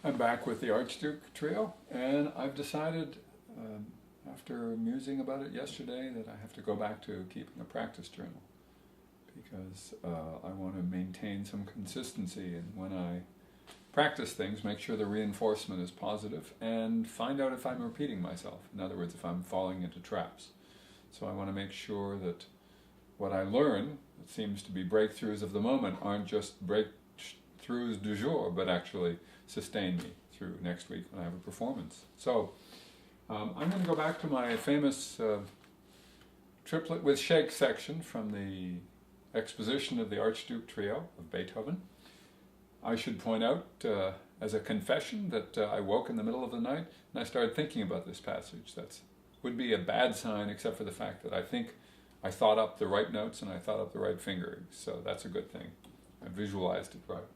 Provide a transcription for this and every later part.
I'm back with the Archduke trio, and I've decided, after musing about it yesterday, that I have to go back to keeping a practice journal because I want to maintain some consistency, and when I practice things, make sure the reinforcement is positive and find out if I'm repeating myself. In other words, if I'm falling into traps. So I want to make sure that what I learn, it seems to be breakthroughs of the moment, aren't just breakthroughs du jour, but actually sustain me through next week when I have a performance. So I'm going to go back to my famous triplet with shake section from the exposition of the Archduke trio of Beethoven. I should point out as a confession that I woke in the middle of the night and I started thinking about this passage. That would be a bad sign, except for the fact that I think I thought up the right notes and I thought up the right fingering, so that's a good thing. I visualized it right.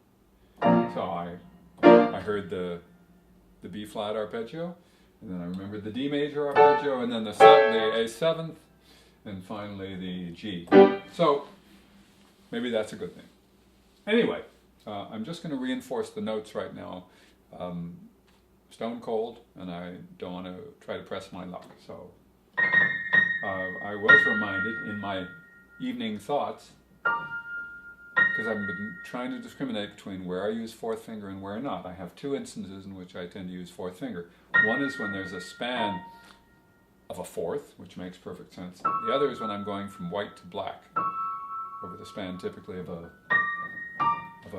So I heard the B flat arpeggio, and then I remembered the D major arpeggio, and then the A7th, and finally the G. So maybe that's a good thing. Anyway, I'm just going to reinforce the notes right now, stone cold, and I don't want to try to press my luck. So I was reminded in my evening thoughts, because I've been trying to discriminate between where I use fourth finger and where not. I have two instances in which I tend to use fourth finger. One is when there's a span of a fourth, which makes perfect sense. The other is when I'm going from white to black, over the span typically of a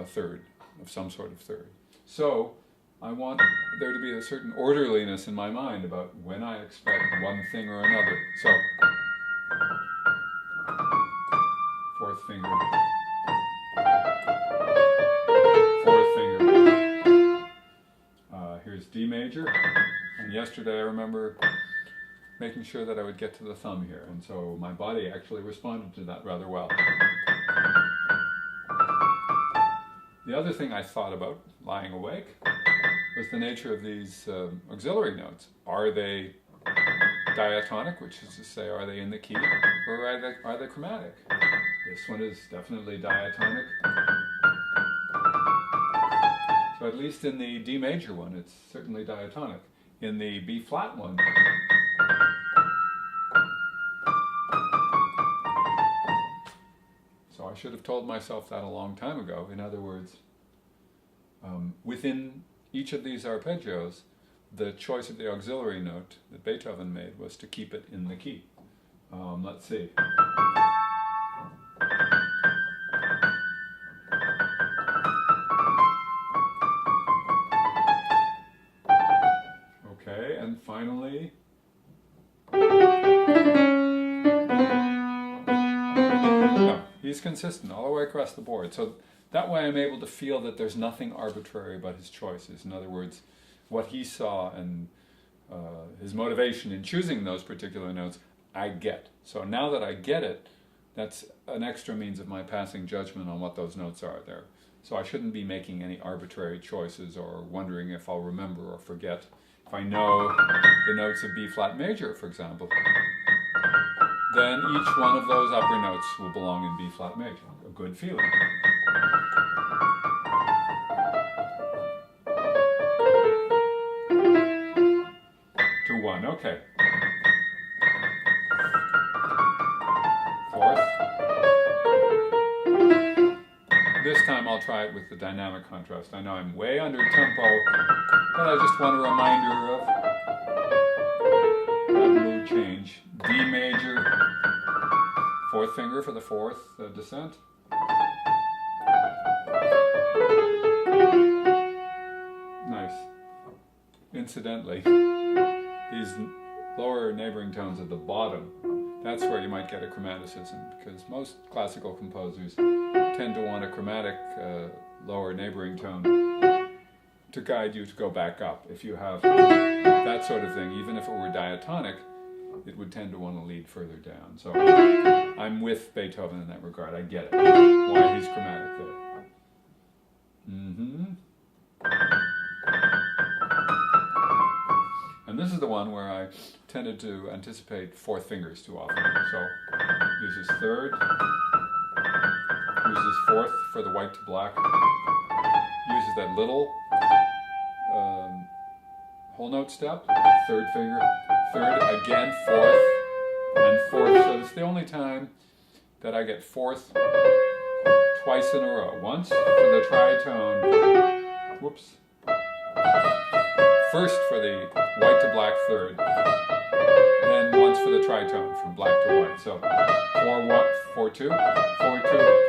third, of some sort of third. So I want there to be a certain orderliness in my mind about when I expect one thing or another. So, fourth finger, fourth finger. Here's D major, and yesterday I remember making sure that I would get to the thumb here, and so my body actually responded to that rather well. The other thing I thought about, lying awake, was the nature of these auxiliary notes. Are they diatonic, which is to say, are they in the key, or are they chromatic? This one is definitely diatonic. So at least in the D major one, it's certainly diatonic. In the B flat one, so I should have told myself that a long time ago. In other words, within each of these arpeggios, the choice of the auxiliary note that Beethoven made was to keep it in the key. Let's see. Okay, and finally, no, he's consistent all the way across the board. So that way I'm able to feel that there's nothing arbitrary about his choices. In other words, what he saw and his motivation in choosing those particular notes, I get. So now that I get it, that's an extra means of my passing judgment on what those notes are there. So I shouldn't be making any arbitrary choices or wondering if I'll remember or forget. If I know the notes of B flat major, for example, then each one of those upper notes will belong in B flat major. A good feeling. To one, okay. Fourth. This time I'll try it with the dynamic contrast. I know I'm way under tempo, but I just want a reminder of that mood change. D major, fourth finger for the fourth descent. Nice. Incidentally, these lower neighboring tones at the bottom, that's where you might get a chromaticism, because most classical composers tend to want a chromatic lower neighboring tone to guide you to go back up. If you have that sort of thing, even if it were diatonic, it would tend to want to lead further down. So I'm with Beethoven in that regard. I get it, why he's chromatic there. And this is the one where I tended to anticipate fourth fingers too often. So uses third, uses fourth for the white to black, uses that little whole note step, third finger, third, again, fourth, and fourth. So it's the only time that I get fourth twice in a row. Once for the tritone, whoops. First for the white to black third, then once for the tritone from black to white. So 4-1, 4-2, 4-2.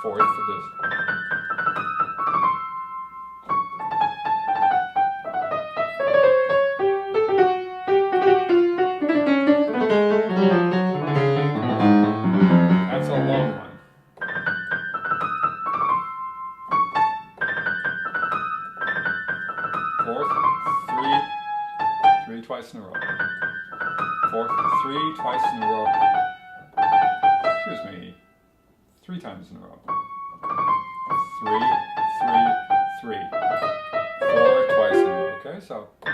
Fourth for this. That's a long one. Fourth, three twice in a row. Fourth, three twice in a row. Excuse me. 3 times in a row. 3, 3, 3. 4 twice in a row. Okay, so 3,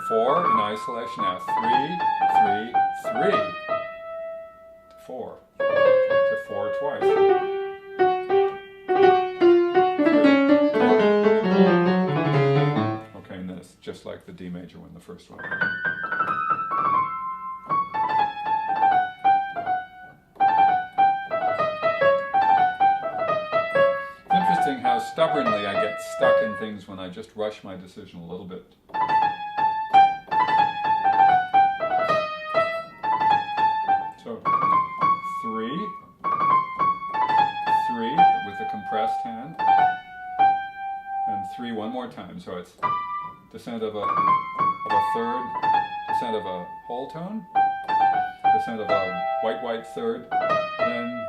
4 in isolation now. 3, 3, 3. To 4. To 4 twice. 3. Okay, and then it's just like the D major one, the first one. How stubbornly I get stuck in things when I just rush my decision a little bit. So 3, 3 with the compressed hand, and 3 one more time. So it's descent of a third, descent of a whole tone, descent of a white third, then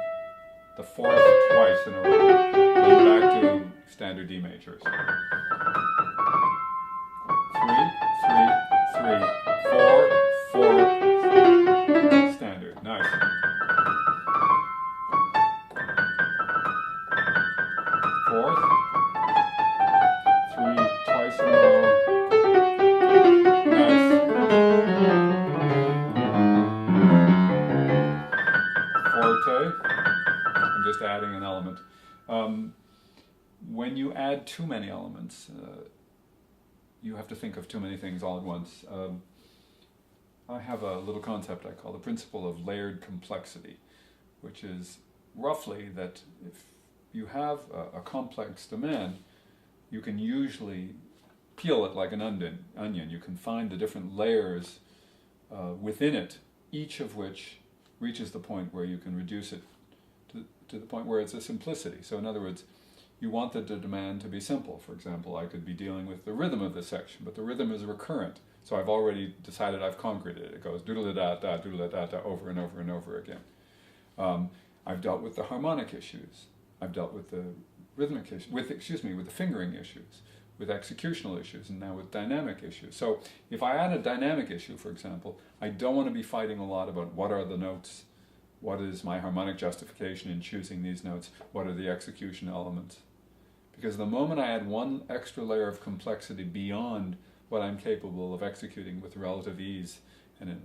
the fourth twice in a row. Then back to standard D majors. 3, 3, 3, 4, 4. Standard. Nice. Fourth. 3 twice in a row. Nice. Forte. I'm just adding an element. When you add too many elements, you have to think of too many things all at once. I have a little concept I call the principle of layered complexity, which is roughly that if you have a complex demand, you can usually peel it like an onion. You can find the different layers within it, each of which reaches the point where you can reduce it to the point where it's a simplicity. So in other words, you want the demand to be simple. For example, I could be dealing with the rhythm of this section, but the rhythm is recurrent. So I've already decided I've conquered it. It goes doodle-da-da-da, over and over and over again. I've dealt with the harmonic issues. I've dealt with the rhythmic issues, with the fingering issues, with executional issues, and now with dynamic issues. So if I add a dynamic issue, for example, I don't want to be fighting a lot about what are the notes, what is my harmonic justification in choosing these notes, what are the execution elements. Because the moment I add one extra layer of complexity beyond what I'm capable of executing with relative ease and in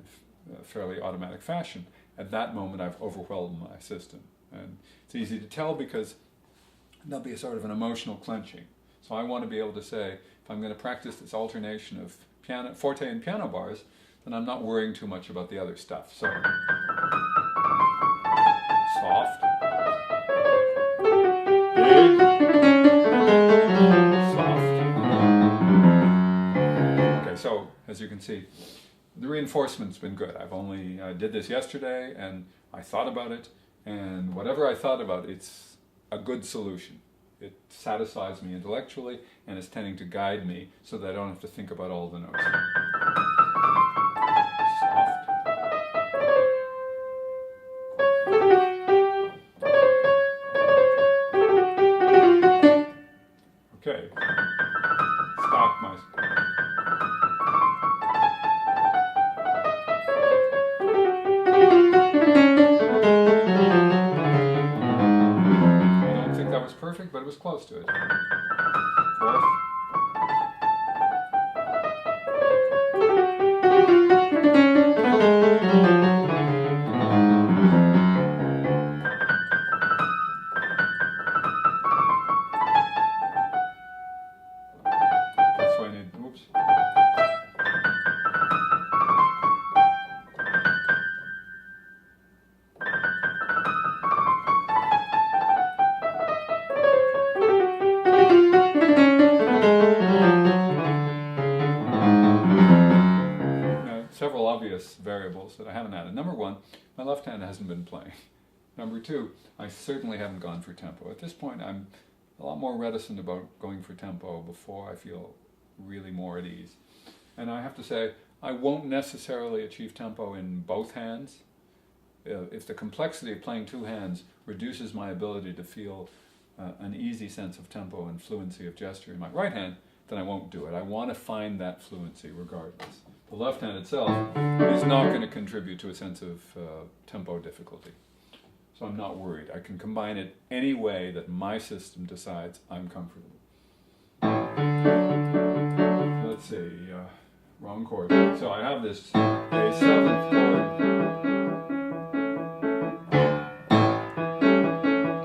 a fairly automatic fashion, at that moment I've overwhelmed my system. And it's easy to tell because there'll be a sort of an emotional clenching. So I want to be able to say, if I'm going to practice this alternation of piano, forte and piano bars, then I'm not worrying too much about the other stuff. So soft, big, soft. Okay, so as you can see, the reinforcement's been good. I did this yesterday and I thought about it, and whatever I thought about, it's a good solution. It satisfies me intellectually and is tending to guide me so that I don't have to think about all the notes. Soft. Okay. Stop my... I don't think that was perfect, but it was was close to it. Fourth. That's why I need, oops. Several obvious variables that I haven't added. Number one, my left hand hasn't been playing. Number two, I certainly haven't gone for tempo. At this point, I'm a lot more reticent about going for tempo before I feel really more at ease. And I have to say, I won't necessarily achieve tempo in both hands. If the complexity of playing two hands reduces my ability to feel an easy sense of tempo and fluency of gesture in my right hand, then I won't do it. I want to find that fluency regardless. The left hand itself is not going to contribute to a sense of tempo difficulty. So I'm not worried. I can combine it any way that my system decides I'm comfortable. Let's see, wrong chord. So I have this A7th chord.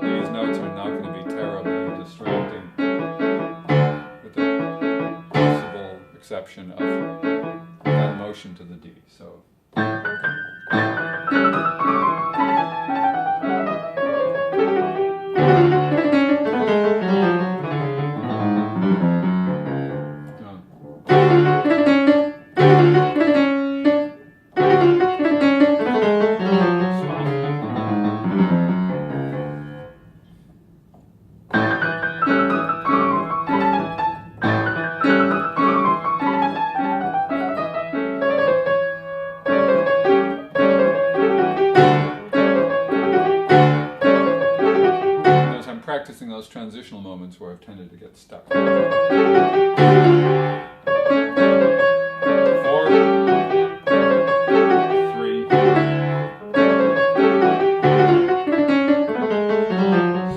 These notes are not going to be terribly distracting, with the possible exception of that motion to the D. So. Practicing those transitional moments where I've tended to get stuck. 4, 3,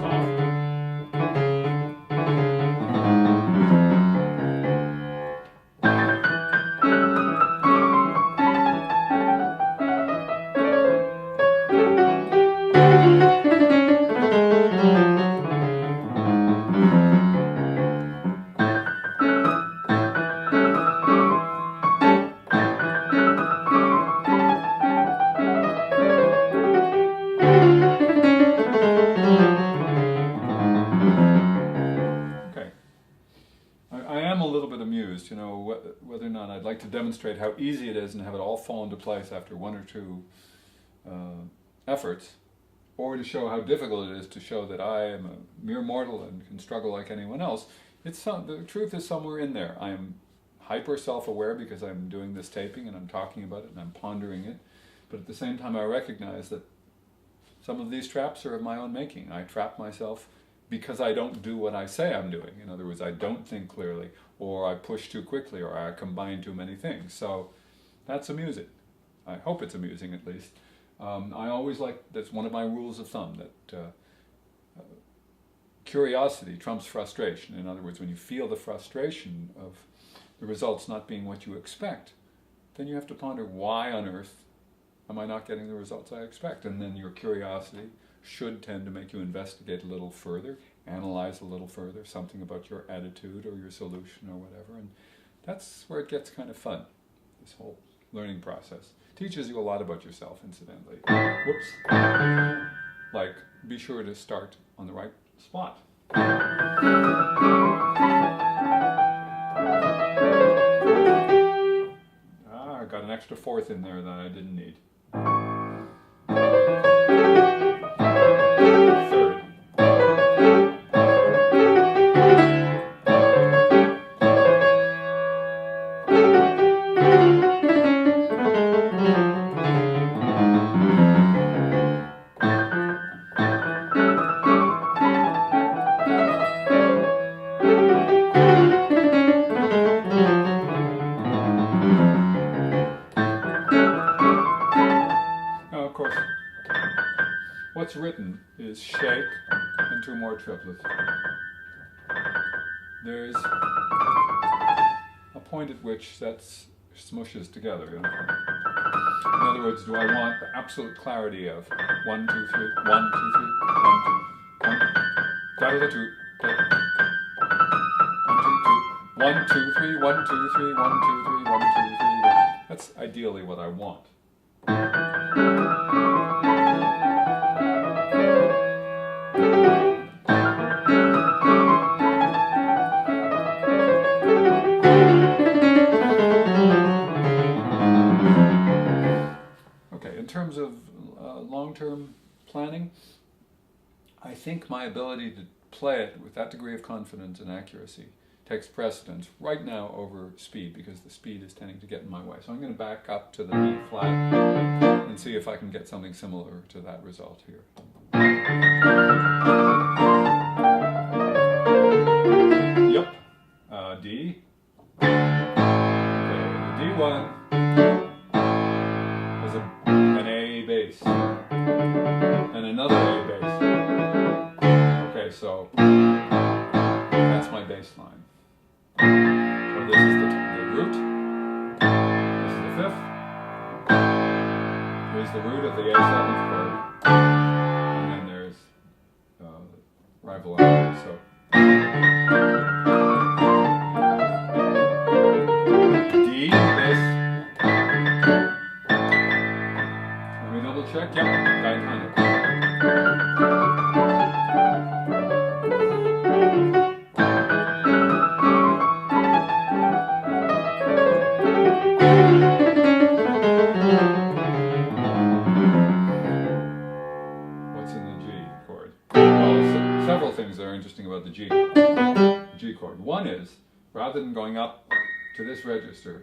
soft. Whether or not I'd like to demonstrate how easy it is and have it all fall into place after one or two efforts, or to show how difficult it is to show that I am a mere mortal and can struggle like anyone else. The truth is somewhere in there. I am hyper self-aware because I'm doing this taping and I'm talking about it and I'm pondering it, but at the same time I recognize that some of these traps are of my own making. I trap myself because I don't do what I say I'm doing. In other words, I don't think clearly, or I push too quickly, or I combine too many things. So that's amusing. I hope it's amusing at least. I always that's one of my rules of thumb, that curiosity trumps frustration. In other words, when you feel the frustration of the results not being what you expect, then you have to ponder, why on earth am I not getting the results I expect? And then your curiosity should tend to make you investigate a little further, analyze a little further, something about your attitude or your solution or whatever. And that's where it gets kind of fun, this whole learning process. Teaches you a lot about yourself, incidentally. Whoops. Like, be sure to start on the right spot. I got an extra fourth in there that I didn't need. What's written is shake and 2 more triplets. there's a point at which that smushes together. You know? In other words, do I want the absolute clarity of 1, 2, 3, 1, 2, 3, 1, 2, 1, da da da 2, 1, 2, 3, 1, 2, 3, 1, 2, 3, 1, 2, 3, 1. That's ideally what I want. Okay, in terms of long-term planning, I think my ability to play it with that degree of confidence and accuracy takes precedence right now over speed, because the speed is tending to get in my way. So I'm going to back up to the B flat and see if I can get something similar to that result here. Yep. D. Okay, D1 is an A bass and another A bass. Okay, so that's my bass line. So this is the root, this is the fifth, here's the root of the A7th chord, and then there's rival harmony. So D, bass. Let me double check. Yep, diatonic. Things that are interesting about the G chord. One is, rather than going up to this register,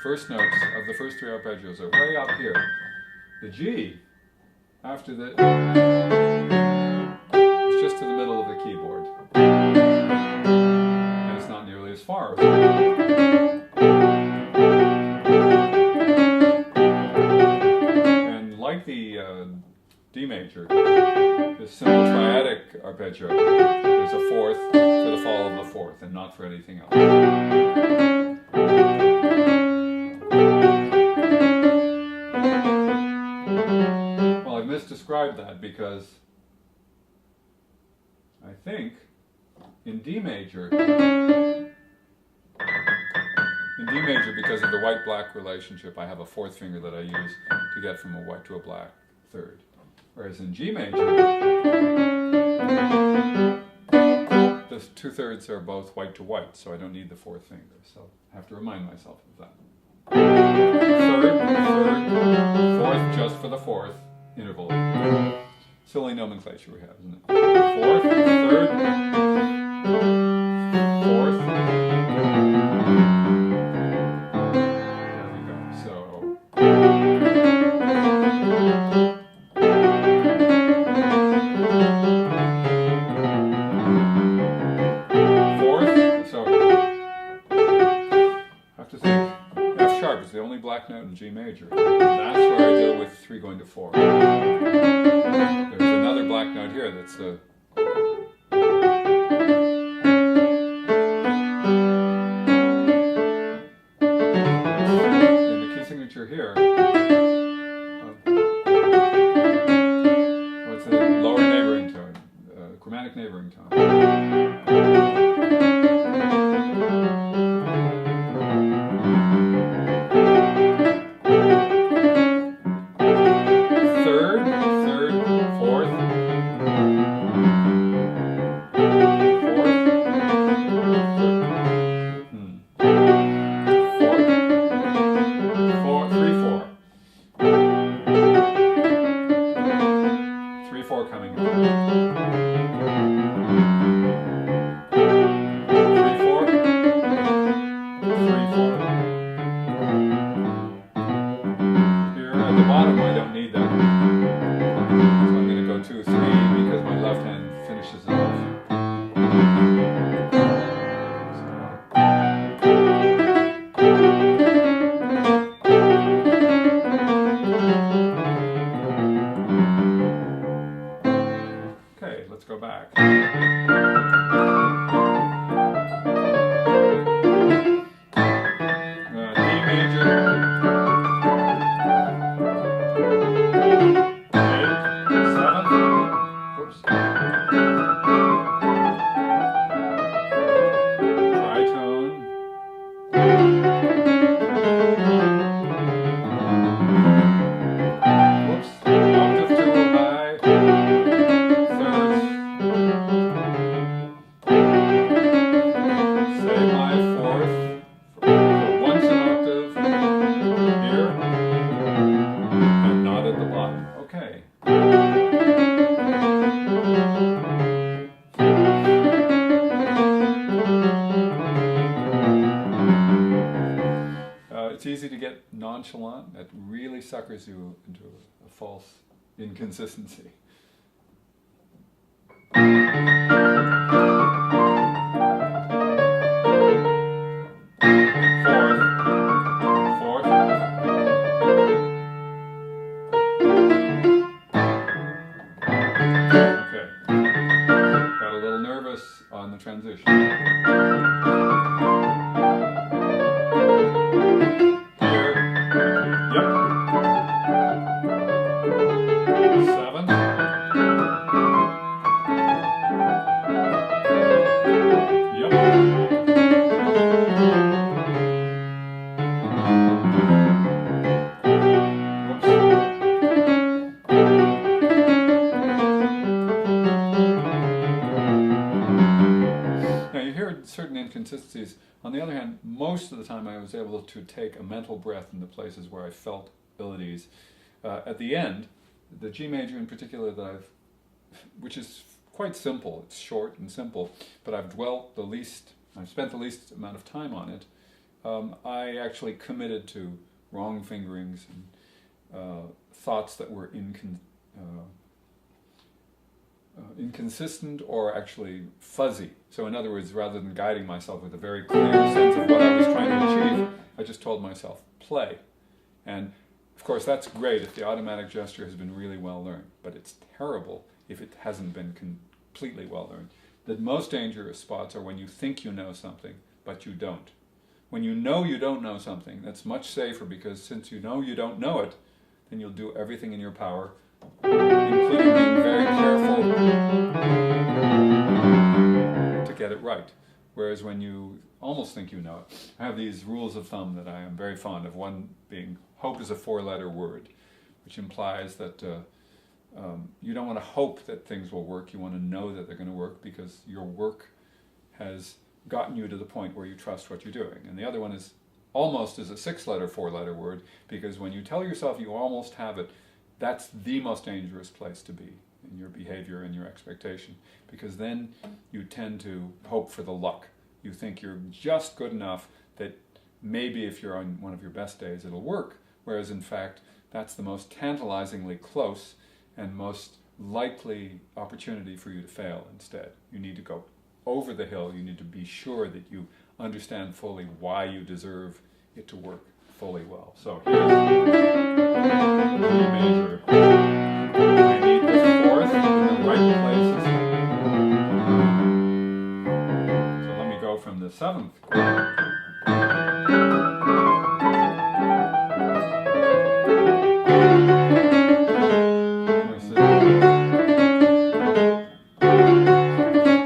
first notes of the first three arpeggios are way up here. The G, after the, it's just to the middle of the keyboard, and it's not nearly as far as and like the D major, this simple triadic arpeggio, there's a fourth for the fall of the fourth and not for anything else. Well, I've misdescribed that because I think in D major, because of the white-black relationship, I have a fourth finger that I use to get from a white to a black third. Whereas in G major, the two-thirds are both white to white, so I don't need the fourth finger. So I have to remind myself of that. Third, fourth, just for the fourth interval. Silly nomenclature we have, isn't it? Fourth, third, fourth. There we go. So. The only black note in G major. That's where I deal with 3 going to 4. There's another black note here that's a in the key signature here. It's a lower neighboring tone, chromatic neighboring tone. Coming up. go back. D major, A, 7th, oops, tritone, whoops, octave too high, 3rd, say my 4th, for once an octave, here, and not at the bottom. Okay. It's easy to get nonchalant. That really suckers you into a false inconsistency. Fourth. Okay. Got a little nervous on the transition. Certain inconsistencies. On the other hand, most of the time I was able to take a mental breath in the places where I felt ill at ease. At the end, the G major in particular which is quite simple, it's short and simple, but I've spent the least amount of time on it. I actually committed to wrong fingerings and thoughts that were inconsistent or actually fuzzy. So in other words, rather than guiding myself with a very clear sense of what I was trying to achieve, I just told myself, play. And of course that's great if the automatic gesture has been really well learned, but it's terrible if it hasn't been completely well learned. The most dangerous spots are when you think you know something, but you don't. When you don't know something, that's much safer, because since you don't know it, then you'll do everything in your power, including being very careful to get it right. Whereas when you almost think you know it, I have these rules of thumb that I am very fond of, one being hope is a 4-letter word, which implies that you don't want to hope that things will work, you want to know that they're going to work, because your work has gotten you to the point where you trust what you're doing. And the other one is almost is a 6-letter, 4-letter word, because when you tell yourself you almost have it, that's the most dangerous place to be in your behavior and your expectation, because then you tend to hope for the luck. You think you're just good enough that maybe if you're on one of your best days it'll work, whereas in fact that's the most tantalizingly close and most likely opportunity for you to fail instead. You need to go over the hill, you need to be sure that you understand fully why you deserve it to work fully well. So here's G major. I need the 4th in the right places. So let me go from the 7th chord.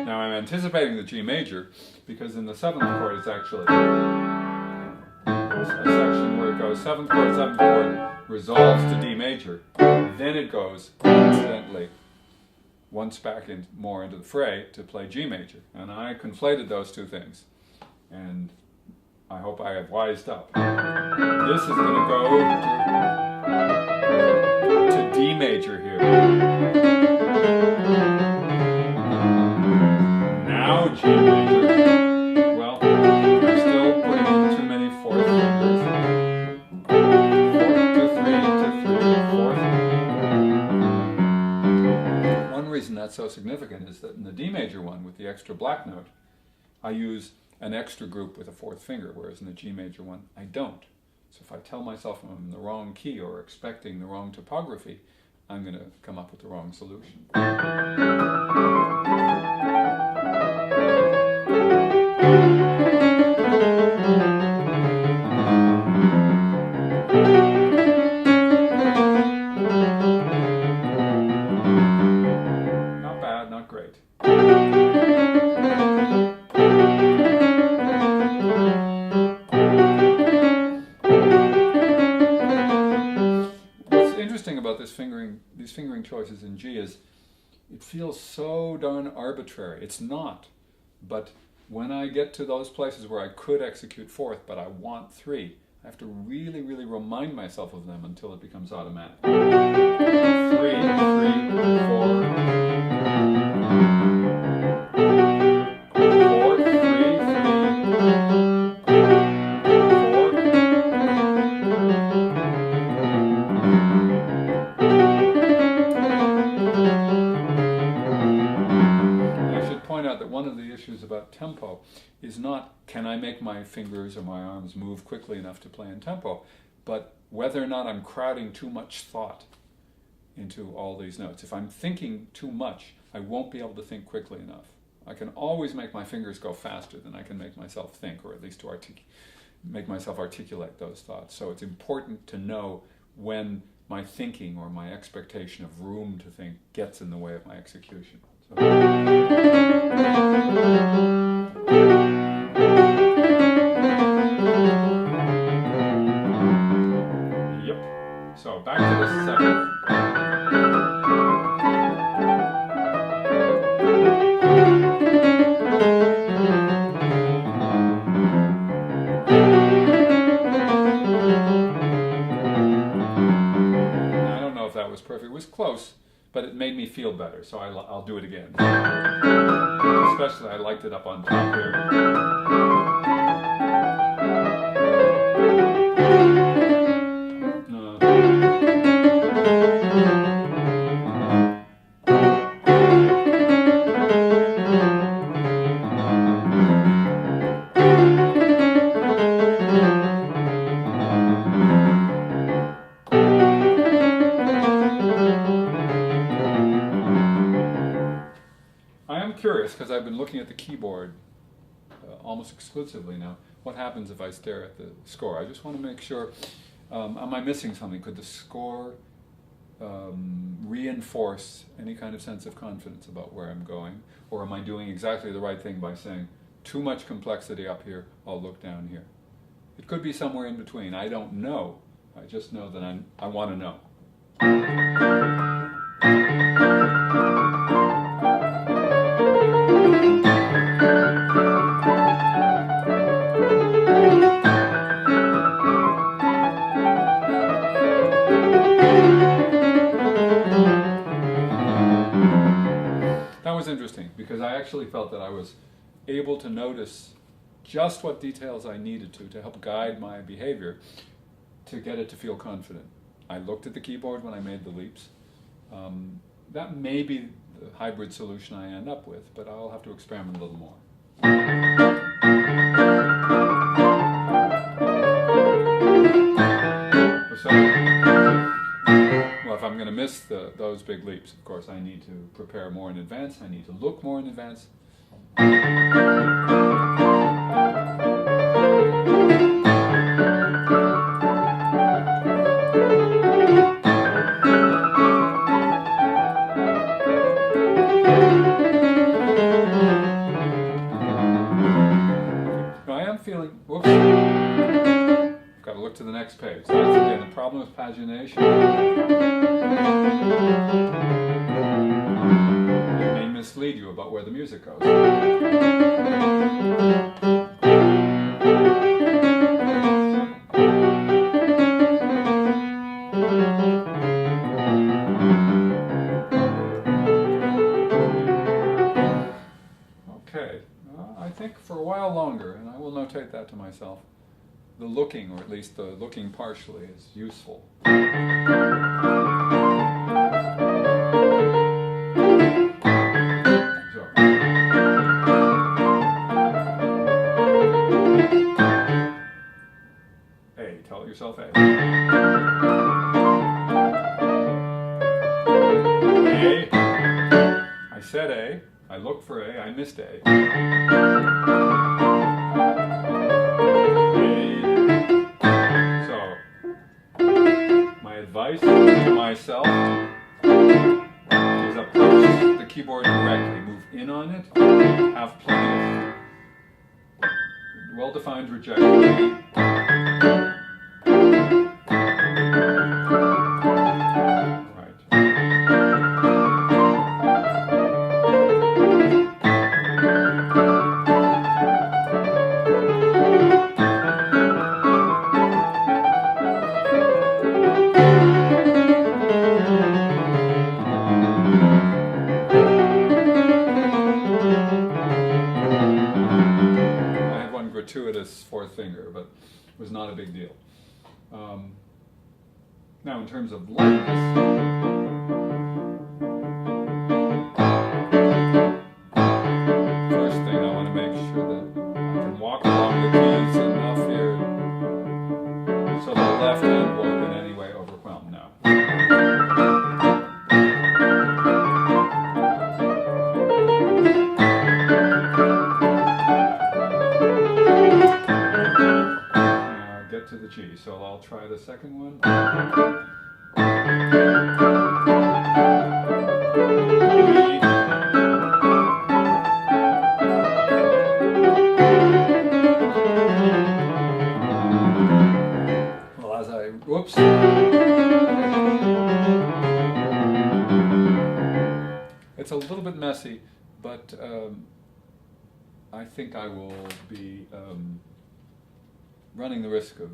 Now I'm anticipating the G major, because in the 7th chord it's actually a section where it goes 7th chord, 7th chord, resolves to D major. Then it goes, incidentally, once back more into the fray to play G major. And I conflated those two things. And I hope I have wised up. This is going to go to D major here. Now G major. Well, I'm still putting in too many 4th fingers. 4th to 3 to 3, 4th. One reason that's so significant is that in the D major one with the extra black note, I use an extra group with a 4th finger, whereas in the G major one, I don't. So if I tell myself I'm in the wrong key or expecting the wrong topography, I'm going to come up with the wrong solution. these fingering choices in G is, it feels so darn arbitrary. It's not, but when I get to those places where I could execute fourth, but I want 3, I have to really, really remind myself of them until it becomes automatic. 3, 4, 3, 4. Out that one of the issues about tempo is not can I make my fingers or my arms move quickly enough to play in tempo, but whether or not I'm crowding too much thought into all these notes. If I'm thinking too much, I won't be able to think quickly enough. I can always make my fingers go faster than I can make myself think, or at least to make myself articulate those thoughts. So it's important to know when my thinking or my expectation of room to think gets in the way of my execution. So. Yep. So back to the second. I don't know if that was perfect. It was close, but it made me feel better, so I'll do it again. Especially, I liked it up on top here. Curious, because I've been looking at the keyboard almost exclusively now. What happens if I stare at the score? I just want to make sure, am I missing something? Could the score reinforce any kind of sense of confidence about where I'm going? Or am I doing exactly the right thing by saying, too much complexity up here, I'll look down here? It could be somewhere in between. I don't know. I just know that I want to know. Interesting, because I actually felt that I was able to notice just what details I needed to help guide my behavior to get it to feel confident. I looked at the keyboard when I made the leaps. That may be the hybrid solution I end up with, but I'll have to experiment a little more. Well, if I'm going to miss those big leaps, of course, I need to prepare more in advance. I need to look more in advance. Now, I am feeling, whoops. Got to look to the next page. So that's again the problem with pagination. It may mislead you about where the music goes. Okay, I think for a while longer, and I will notate that to myself. The looking, or at least the looking partially, is useful. So. A, tell yourself A. A. I said A. I looked for A. I missed A. Advice to myself is approach the keyboard directly. Move in on it. Have plenty of well-defined trajectory. Right. was not a big deal. Now in terms of lightness, first thing I want to make sure that I can walk along the keys enough here so the left hand won't in any way overwhelm now. Get to the G, so I'll try the second one. Well, as I, whoops. It's a little bit messy, but I think I will be running the risk of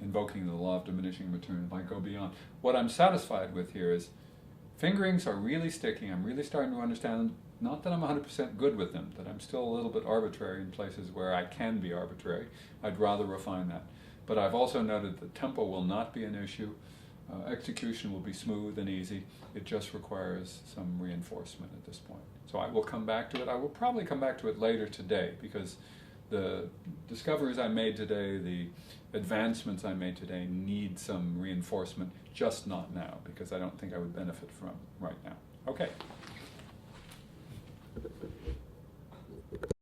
invoking the law of diminishing return if I go beyond. What I'm satisfied with here is fingerings are really sticking. I'm really starting to understand, not that I'm 100% good with them, that I'm still a little bit arbitrary in places where I can be arbitrary. I'd rather refine that. But I've also noted that tempo will not be an issue. Execution will be smooth and easy. It just requires some reinforcement at this point. So I will come back to it. I will probably come back to it later today, because the discoveries I made today, the advancements I made today need some reinforcement, just not now, because I don't think I would benefit from right now. Okay.